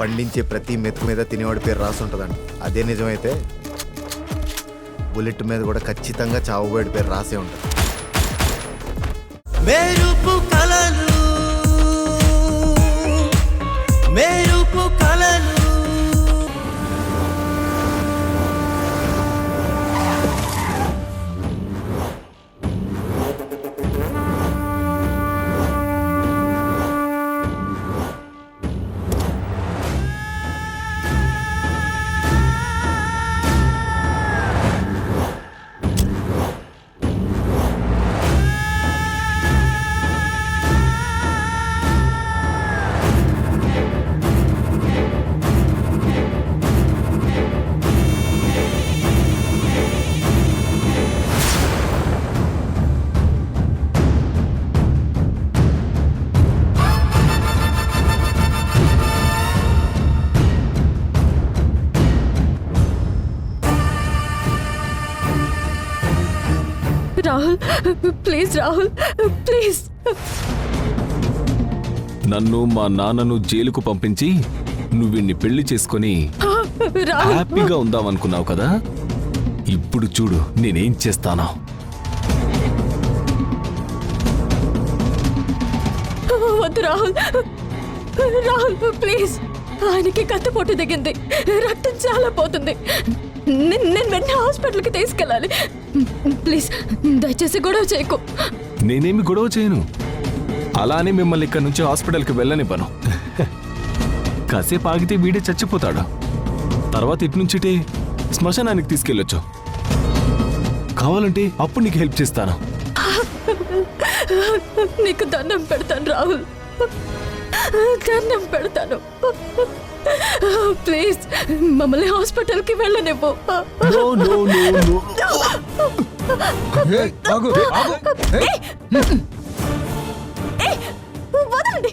పండించే ప్రతి మెతుకు మీద తినేవాడి పేరు రాసి ఉంటుందండి. అదే నిజమైతే బుల్లెట్ మీద కూడా ఖచ్చితంగా చావుబోయేడి పేరు రాసే ఉంటుంది. మెరుపు కలలు మెరుపు కలలు రాహుల్ ప్లీజ్, రాహుల్ ప్లీజ్. నన్ను మా నాన్నను జైలుకు పంపించి నువ్విన్ని పెళ్లి చేసుకొని రాహుల్ హ్యాపీగా ఉందామనుకున్నావు కదా, ఇప్పుడు చూడు నేనేం చేస్తానా. వద్దు రాహుల్, రాహుల్ ప్లీజ్. ఆయనకి కత్తిపోటు దిగింది, రక్తం చాలా పోతుంది. నేను వెంటనే హాస్పిటల్కి తీసుకెళ్ళాలి. ప్లీజ్ దయచేసి గొడవ చేయకు. నేనేమి గొడవ చేయను, అలానే మిమ్మల్ని ఇక్కడి నుంచి హాస్పిటల్కి వెళ్ళనివ్వను. కాసేపు ఆగితే వీడే చచ్చిపోతాడు, తర్వాత ఇట్నుంచిటే శ్మశానానికి తీసుకెళ్ళొచ్చు. కావాలంటే అప్పుడు నీకు హెల్ప్ చేస్తాను. నీకు దండం పెడతాను రాహుల్, దండం పెడతాను. ప్లీజ్ మమ్మల్ని హాస్పిటల్కి వెళ్ళనివ్వు. No no no no. వదలండి,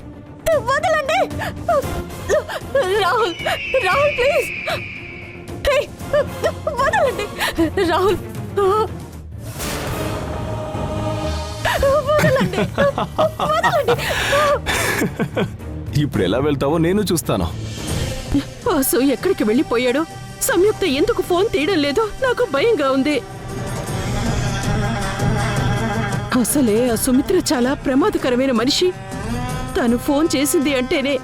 వదలండి. రాహుల్, రాహుల్ ప్లీజ్. వదలండి రాహుల్, వదలండి, వదలండి. ఇప్పుడు ఎలా వెళ్తావో నేను చూస్తాను. వాసు ఎక్కడికి వెళ్ళిపోయాడో, సంయుక్త ఎందుకు ఫోన్ తీయడం లేదో నాకు భయంగా ఉంది. అసలే ఆ సుమిత్ర చాలా ప్రమాదకరమైన మనిషి. తను ఫోన్ చేసింది అంటేనే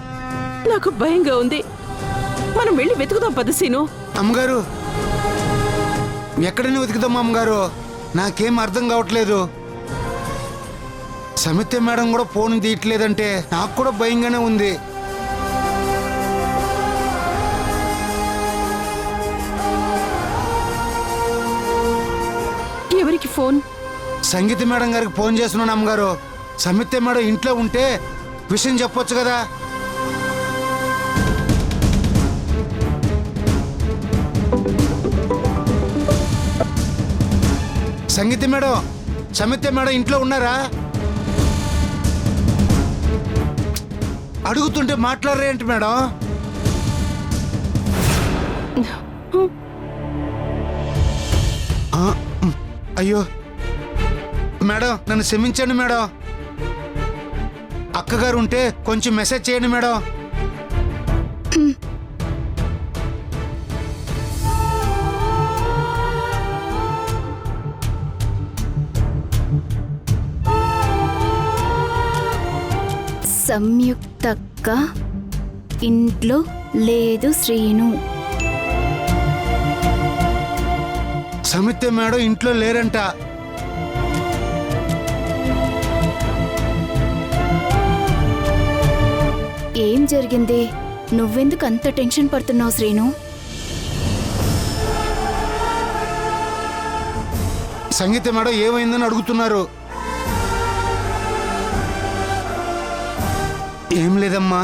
నాకు భయంగా ఉంది. మనం వెళ్ళి వెతుకుదాం పదసీను. అమ్మగారు, ఎక్కడైనా వెతుకుదాం అమ్మగారు, నాకేం అర్థం కావట్లేదు. సమిత్య మేడం కూడా ఫోన్ తీయట్లేదంటే నాకు కూడా భయంగానే ఉంది. ఎవరికి ఫోన్? సంగీత మేడం గారికి ఫోన్ చేస్తున్నాను అమ్మగారు. సమిత్య మేడం ఇంట్లో ఉంటే విషయం చెప్పొచ్చు కదా. సంగీత మేడం, సమిత్య మేడం ఇంట్లో ఉన్నారా? అడుగుతుంటే మాట్లాడరేంటి మేడం? అయ్యో మేడం, నన్ను క్షమించండి మేడం. అక్కగారు ఉంటే కొంచెం మెసేజ్ చేయండి మేడం. సంయుక్తక్క ఇంట్లో లేదు శ్రీను. సమిత్య మేడం ఇంట్లో లేరంట. ఏం జరిగింది? నువ్వెందుకు అంత టెన్షన్ పడుతున్నావు శ్రీను? సంగీత మేడం ఏమైందని అడుగుతున్నారు. ఏం లేదమ్మా,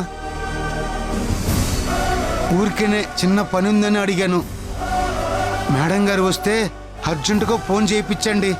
ఊరికేనే చిన్న పని ఉందని అడిగాను. మేడం గారు వస్తే అర్జెంటుగా ఫోన్ చేయించండి.